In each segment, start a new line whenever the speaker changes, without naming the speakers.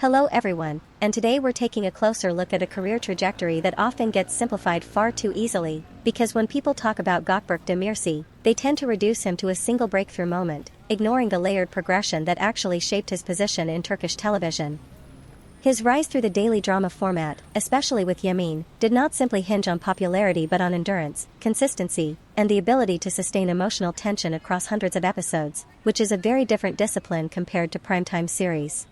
Hello everyone, and today we're taking a closer look at a career trajectory that often gets simplified far too easily, because when people talk about Gökberk Demirci, they tend to reduce him to a single breakthrough moment, ignoring the layered progression that actually shaped his position in Turkish television. His rise through the daily drama format, especially with Yemin, did not simply hinge on popularity but on endurance, consistency, and the ability to sustain emotional tension across hundreds of episodes, which is a very different discipline compared to primetime series.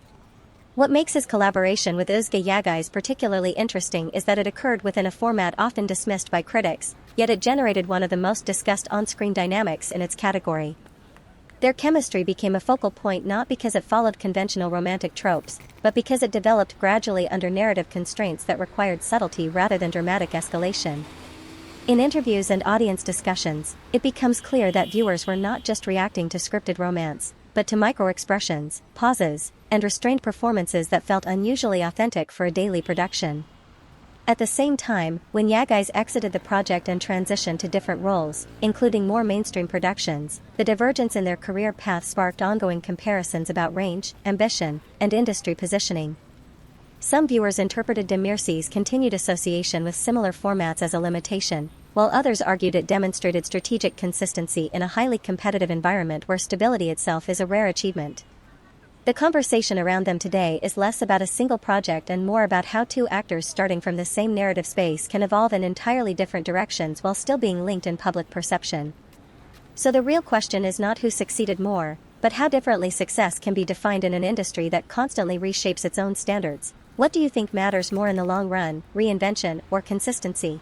What makes his collaboration with Özge Yagay particularly interesting is that it occurred within a format often dismissed by critics, yet it generated one of the most discussed on-screen dynamics in its category. Their chemistry became a focal point not because it followed conventional romantic tropes, but because it developed gradually under narrative constraints that required subtlety rather than dramatic escalation. In interviews and audience discussions, it becomes clear that viewers were not just reacting to scripted romance, but to micro-expressions, pauses, and restrained performances that felt unusually authentic for a daily production. At the same time, when Yagay exited the project and transitioned to different roles, including more mainstream productions, the divergence in their career path sparked ongoing comparisons about range, ambition, and industry positioning. Some viewers interpreted Demirci's continued association with similar formats as a limitation, while others argued it demonstrated strategic consistency in a highly competitive environment where stability itself is a rare achievement. The conversation around them today is less about a single project and more about how two actors starting from the same narrative space can evolve in entirely different directions while still being linked in public perception. So the real question is not who succeeded more, but how differently success can be defined in an industry that constantly reshapes its own standards. What do you think matters more in the long run, reinvention or consistency?